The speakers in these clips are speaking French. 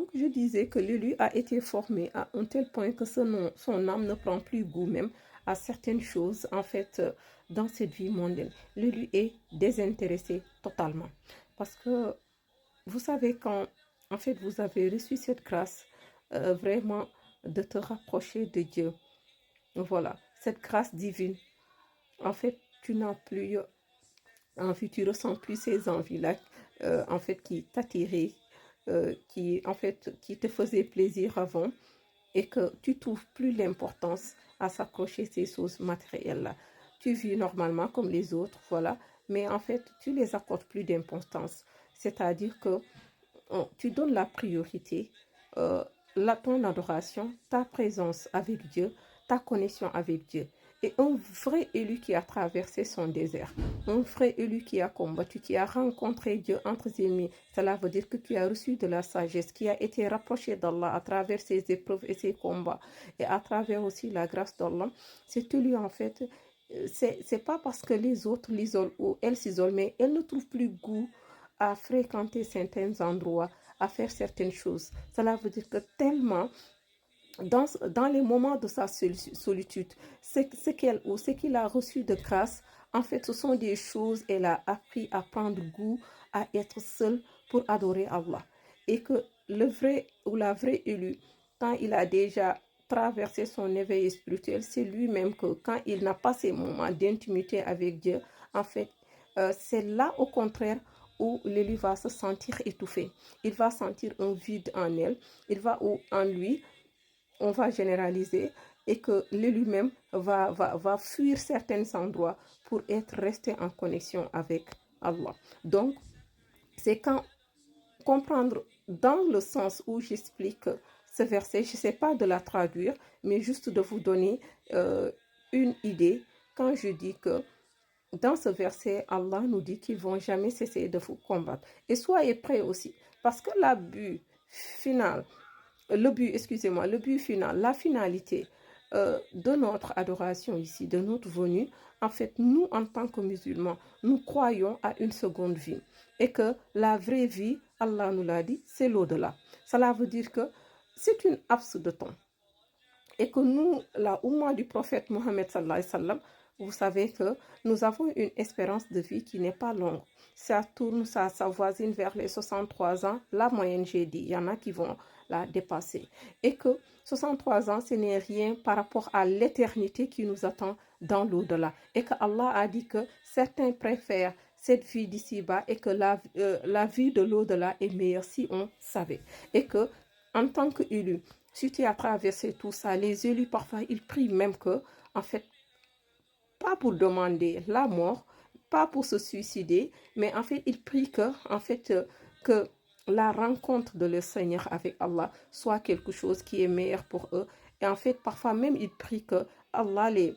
Donc, je disais que l'élu a été formé à un tel point que son âme ne prend plus goût même à certaines choses, en fait, dans cette vie mondaine. L'élu est désintéressé totalement. Parce que, vous savez, quand, en fait, vous avez reçu cette grâce, vraiment, de te rapprocher de Dieu, voilà, cette grâce divine, en fait, tu n'as plus envie, tu ressens plus ces envies-là, en fait, qui t'attiraient, qui, en fait, qui te faisaient plaisir avant, et que tu trouves plus l'importance à s'accrocher ces choses matérielles-là. Tu vis normalement comme les autres, voilà, mais en fait, tu les accordes plus d'importance. C'est-à-dire que tu donnes la priorité, euh, ton adoration, ta présence avec Dieu, ta connexion avec Dieu. Et un vrai élu qui a traversé son désert, un vrai élu qui a combattu, qui a rencontré Dieu entre ses ennemis, cela veut dire que tu as reçu de la sagesse, qui a été rapproché d'Allah à travers ses épreuves et ses combats, et à travers aussi la grâce d'Allah. Cet élu, en fait, c'est pas parce que les autres l'isolent ou elle s'isole, mais elle ne trouve plus goût à fréquenter certains endroits, à faire certaines choses. Cela veut dire que tellement, dans les moments de sa solitude, ce qu'elle ou ce qu'il a reçu de grâce, en fait, ce sont des choses, elle a appris à prendre goût à être seule pour adorer Allah. Et que le vrai ou la vraie élue, quand il a déjà traversé son éveil spirituel, c'est lui-même que quand il n'a pas ces moments d'intimité avec Dieu, en fait, c'est là au contraire où l'élu va se sentir étouffé. Il va sentir un vide en elle, il va en lui, on va généraliser, et que l'élu même va fuir certains endroits pour être resté en connexion avec Allah. Donc, c'est quand comprendre dans le sens où j'explique ce verset, je ne sais pas de la traduire, mais juste de vous donner une idée quand je dis que dans ce verset, Allah nous dit qu'ils ne vont jamais cesser de vous combattre. Et soyez prêts aussi, parce que final, le but final, la finalité de notre adoration ici, de notre venue, en fait, nous, en tant que musulmans, nous croyons à une seconde vie. Et que la vraie vie, Allah nous l'a dit, c'est l'au-delà. Cela veut dire que c'est une absence de temps. Et que nous, la Oumma du prophète Mohammed sallallahu alayhi wa sallam, vous savez que nous avons une espérance de vie qui n'est pas longue. Ça tourne, ça voisine vers les 63 ans. La moyenne, j'ai dit, il y en a qui vont la dépasser. Et que 63 ans, ce n'est rien par rapport à l'éternité qui nous attend dans l'au-delà. Et que Allah a dit que certains préfèrent cette vie d'ici-bas et que la vie de l'au-delà est meilleure si on savait. Et que, en tant qu'élu, si tu as traversé tout ça, les élus, parfois, ils prient même que, en fait, pas pour demander la mort, pas pour se suicider, mais en fait, ils prient que, en fait, que la rencontre de leur Seigneur avec Allah soit quelque chose qui est meilleur pour eux. Et en fait, parfois même, ils prient que Allah les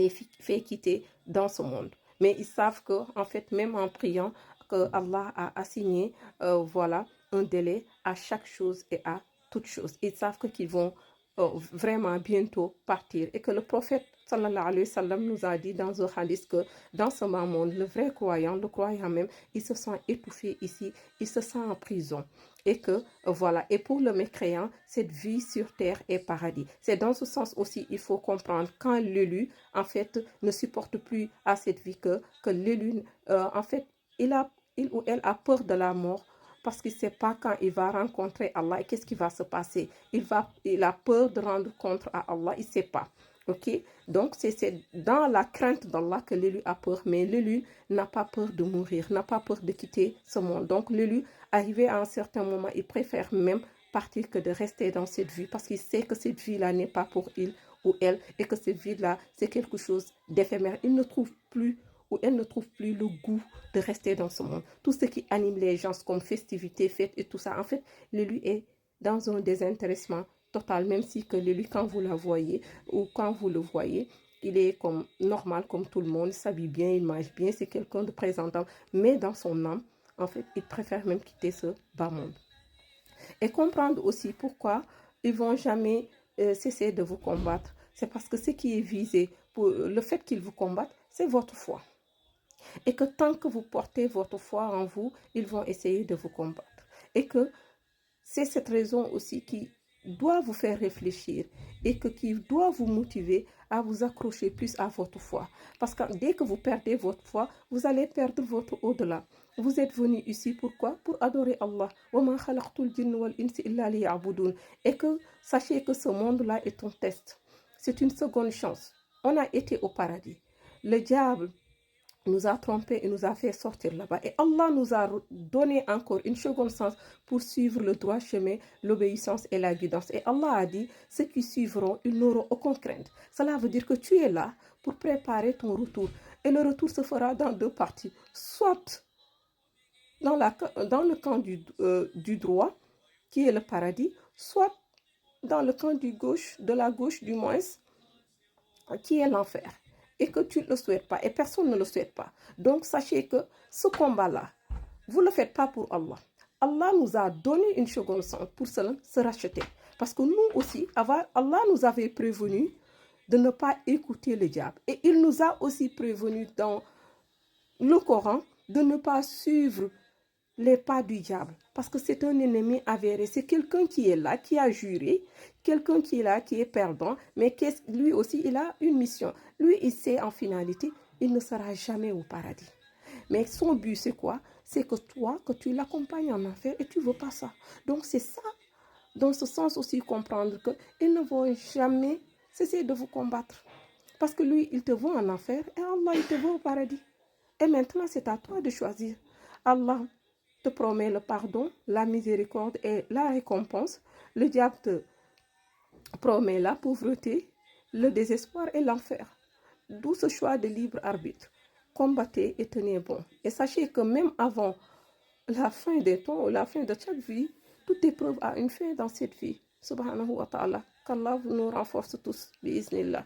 fait quitter dans ce monde. Mais ils savent que, en fait, même en priant, que Allah a assigné, voilà, un délai à chaque chose et à toute chose. Ils savent qu'ils vont vraiment bientôt partir et que le prophète sallallahu alayhi wa sallam nous a dit dans un hadith que dans ce monde, le vrai croyant, le croyant même, il se sent étouffé ici, il se sent en prison. Et que, voilà, et pour le mécréant, cette vie sur terre est paradis. C'est dans ce sens aussi, il faut comprendre quand l'élu, en fait, ne supporte plus à cette vie que l'élu, en fait, il ou elle a peur de la mort parce qu'il ne sait pas quand il va rencontrer Allah et qu'est-ce qui va se passer. Il a peur de rendre compte à Allah, il ne sait pas. Ok, donc c'est dans la crainte d'Allah que l'élu a peur, mais l'élu n'a pas peur de mourir, n'a pas peur de quitter ce monde. Donc l'élu, arrivé à un certain moment, il préfère même partir que de rester dans cette vie parce qu'il sait que cette vie-là n'est pas pour il ou elle et que cette vie-là, c'est quelque chose d'éphémère. Il ne trouve plus ou elle ne trouve plus le goût de rester dans ce monde. Tout ce qui anime les gens comme festivités, fêtes et tout ça, en fait, l'élu est dans un désintéressement total, même si que l'élu, quand vous la voyez ou quand vous le voyez, il est comme normal comme tout le monde, il s'habille bien, il mange bien, c'est quelqu'un de présentable, mais dans son âme, en fait, il préfère même quitter ce bas monde. Et comprendre aussi pourquoi ils vont jamais cesser de vous combattre. C'est parce que ce qui est visé, pour le fait qu'ils vous combattent, c'est votre foi. Et que tant que vous portez votre foi en vous, ils vont essayer de vous combattre. Et que C'est cette raison aussi qui doit vous faire réfléchir et qui doit vous motiver à vous accrocher plus à votre foi. Parce que dès que vous perdez votre foi, vous allez perdre votre au-delà. Vous êtes venu ici pourquoi? Pour adorer Allah. Et que sachez que ce monde-là est un test. C'est une seconde chance. On a été au paradis. Le diable nous a trompés et nous a fait sortir là-bas. Et Allah nous a donné encore une seconde chance pour suivre le droit chemin, l'obéissance et la guidance. Et Allah a dit, ceux qui suivront, ils n'auront aucune crainte. Cela veut dire que tu es là pour préparer ton retour. Et le retour se fera dans deux parties. Soit dans le camp du droit, qui est le paradis, soit dans le camp de la gauche du moins, qui est l'enfer. Et que tu ne le souhaites pas. Et personne ne le souhaite pas. Donc, sachez que ce combat-là, vous ne le faites pas pour Allah. Allah nous a donné une seconde chance pour cela, se racheter. Parce que nous aussi, Allah nous avait prévenu de ne pas écouter le diable. Et il nous a aussi prévenu dans le Coran de ne pas suivre les pas du diable. Parce que c'est un ennemi avéré. C'est quelqu'un qui est là, qui a juré. Quelqu'un qui est là, qui est perdant. Mais lui aussi, il a une mission. Lui, il sait en finalité, il ne sera jamais au paradis. Mais son but, c'est quoi? C'est que toi, que tu l'accompagnes en enfer et tu ne veux pas ça. Donc, c'est ça. Dans ce sens aussi, comprendre qu'ils ne vont jamais cesser de vous combattre. Parce que lui, il te veut en enfer et Allah, il te veut au paradis. Et maintenant, c'est à toi de choisir. Allah te promet le pardon, la miséricorde et la récompense. Le diable te promet la pauvreté, le désespoir et l'enfer. D'où ce choix de libre arbitre. Combattez et tenez bon. Et sachez que même avant la fin des temps ou la fin de chaque vie, toute épreuve a une fin dans cette vie. Subhanahu wa ta'ala. Qu'Allah nous renforce tous. Bismillah.